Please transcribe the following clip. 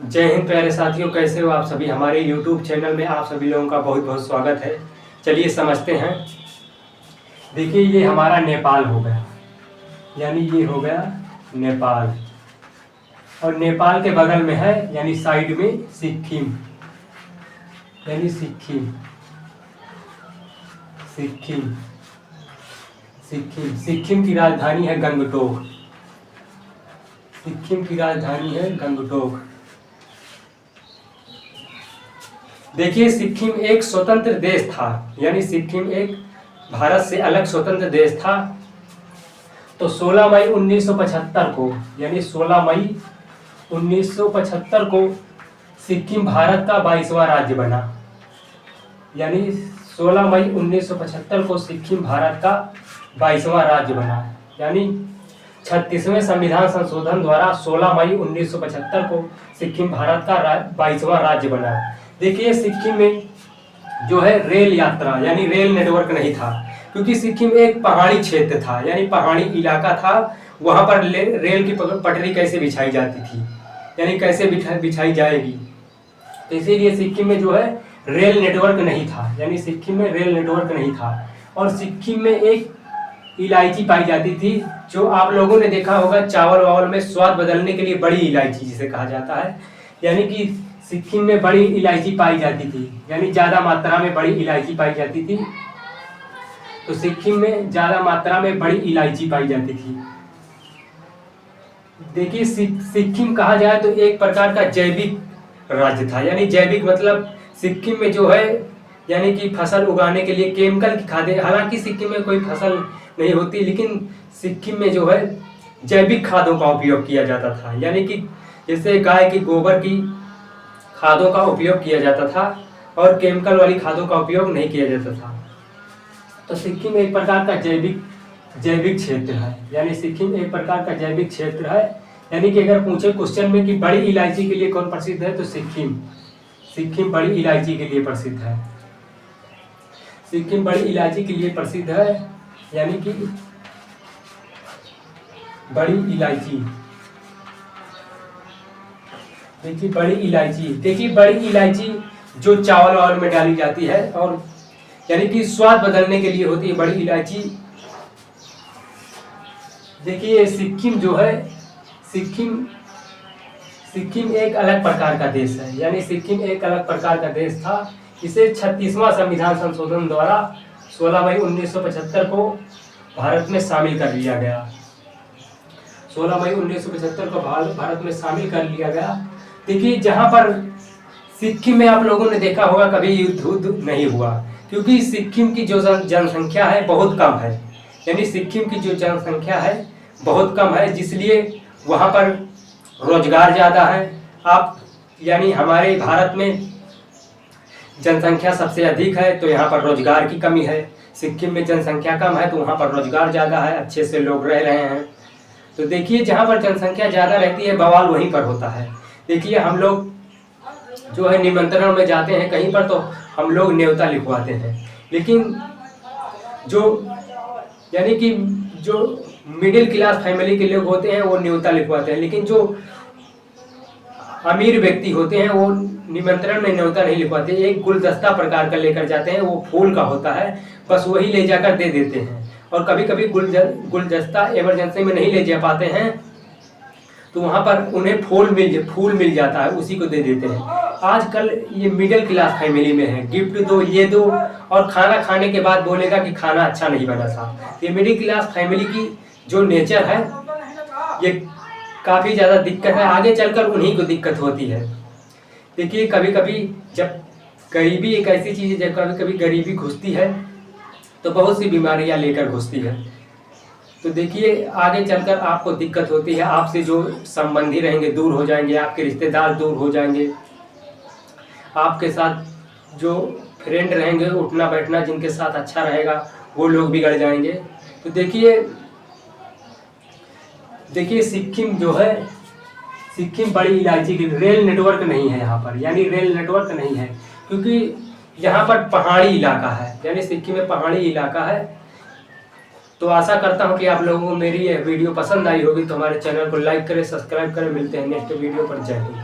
जय हिंद प्यारे साथियों, कैसे हो आप सभी। हमारे YouTube चैनल में आप सभी लोगों का बहुत बहुत स्वागत है। चलिए समझते हैं। देखिए, ये हमारा नेपाल हो गया, यानी ये हो गया नेपाल, और नेपाल के बगल में है यानी साइड में सिक्किम, यानी सिक्किम सिक्किम सिक्किम सिक्किम की राजधानी है गंगटोक। सिक्किम की राजधानी है गंगटोक। देखिए, सिक्किम एक स्वतंत्र देश था, यानी सिक्किम एक भारत से अलग स्वतंत्र देश था। तो 16 मई 1975 को, यानी 16 मई 1975 को सिक्किम भारत का 22वां राज्य बना। यानी 16 मई 1975 को सिक्किम भारत का 22वां राज्य बना। यानी 36वें संविधान संशोधन द्वारा 16 मई 1975 को सिक्किम भारत का 22वां राज्य बना। देखिए, सिक्किम में जो है रेल यात्रा यानी रेल नेटवर्क नहीं था, क्योंकि सिक्किम एक पहाड़ी क्षेत्र था, यानी पहाड़ी इलाका था। वहां पर रेल की पटरी कैसे बिछाई जाती थी, यानी कैसे बिछाई जाएगी, तो इसीलिए सिक्किम में जो है रेल नेटवर्क नहीं था, यानी सिक्किम में रेल नेटवर्क नहीं था। और सिक्किम में एक इलायची पाई जाती थी, जो आप लोगों ने देखा होगा चावल वावल में स्वाद बदलने के लिए बड़ी इलायची जिसे कहा जाता है। यानी कि सिक्किम में बड़ी इलायची पाई जाती थी, यानी ज्यादा मात्रा में बड़ी इलायची पाई जाती थी। तो सिक्किम में ज्यादा मात्रा में बड़ी इलायची पाई जाती थी। देखिए, सिक्किम कहा जाए तो एक प्रकार का जैविक राज्य था, यानी जैविक मतलब सिक्किम में जो है यानी कि फसल उगाने के लिए केमिकल की खादें, हालांकि सिक्किम में कोई फसल नहीं होती, लेकिन सिक्किम में जो है जैविक खादों का उपयोग किया जाता था। यानी कि जैसे गाय की गोबर की खादों का उपयोग किया जाता था और केमिकल वाली खादों का उपयोग नहीं किया जाता था। तो सिक्किम एक प्रकार का जैविक क्षेत्र है, यानी सिक्किम एक प्रकार का जैविक क्षेत्र है। यानी कि अगर पूछे क्वेश्चन में कि बड़ी इलायची के लिए कौन प्रसिद्ध है, तो सिक्किम बड़ी इलायची के लिए प्रसिद्ध है। सिक्किम बड़ी इलायची के लिए प्रसिद्ध है, यानी कि बड़ी इलायची। देखिए, बड़ी इलायची जो चावल वावल में डाली जाती है, और यानी कि स्वाद बदलने के लिए होती है बड़ी इलायची। देखिए, सिक्किम जो है सिक्किम एक अलग प्रकार का देश है, यानी सिक्किम एक अलग प्रकार का देश था। इसे 36वां संविधान संशोधन द्वारा 16 मई 1975 को भारत में शामिल कर लिया गया। 16 मई 1975 को भारत में शामिल कर लिया गया। देखिए, जहां पर सिक्किम में आप लोगों ने देखा होगा कभी युद्ध नहीं हुआ, क्योंकि सिक्किम की जो जनसंख्या है बहुत कम है, यानी सिक्किम की जो जनसंख्या है बहुत कम है, जिसलिए वहां पर रोजगार ज़्यादा है। आप यानी हमारे भारत में जनसंख्या सबसे अधिक है, तो यहाँ पर रोजगार की कमी है। सिक्किम में जनसंख्या कम है, तो वहाँ पर रोजगार ज़्यादा है, अच्छे से लोग रह रहे हैं। तो देखिए, जहाँ पर जनसंख्या ज़्यादा रहती है बवाल वहीं पर होता है। देखिए, हम लोग जो है निमंत्रण में जाते हैं कहीं पर, तो हम लोग न्योता लिखवाते हैं, लेकिन जो यानी कि जो मिडिल क्लास फैमिली के लोग होते हैं वो न्योता लिखवाते हैं, लेकिन जो अमीर व्यक्ति होते हैं वो निमंत्रण में न्योता नहीं लिखवाते। एक गुलदस्ता प्रकार का लेकर जाते हैं, वो फूल का होता है, बस वही ले जाकर दे देते हैं। और कभी कभी गुलदस्ता इमरजेंसी में नहीं ले जा पाते हैं, तो वहाँ पर उन्हें फूल मिल जाता है, उसी को दे देते हैं। आजकल ये मिडिल क्लास फैमिली में है, गिफ्ट दो, ये दो, और खाना खाने के बाद बोलेगा कि खाना अच्छा नहीं बना था। ये मिडिल क्लास फैमिली की जो नेचर है, ये काफ़ी ज़्यादा दिक्कत है, आगे चलकर उन्हीं को दिक्कत होती है। देखिए, कभी कभी जब गरीबी एक ऐसी चीज़ है, जब कभी कभी गरीबी घुसती है तो बहुत सी बीमारियां लेकर घुसती है। तो देखिए, आगे चलकर आपको दिक्कत होती है, आपसे जो संबंधी रहेंगे दूर हो जाएंगे, आपके रिश्तेदार दूर हो जाएंगे, आपके साथ जो फ्रेंड रहेंगे, उठना बैठना जिनके साथ अच्छा रहेगा वो लोग बिगड़ जाएंगे। तो देखिए सिक्किम जो है, सिक्किम बड़ी इलायची की रेल नेटवर्क नहीं है यहाँ पर, यानी रेल नेटवर्क नहीं है, क्योंकि यहाँ पर पहाड़ी इलाका है, यानी सिक्किम में पहाड़ी इलाका है। तो आशा करता हूँ कि आप लोगों को मेरी ये वीडियो पसंद आई होगी, तो हमारे चैनल को लाइक करें, सब्सक्राइब करें। मिलते हैं नेक्स्ट वीडियो पर। जय हिंद।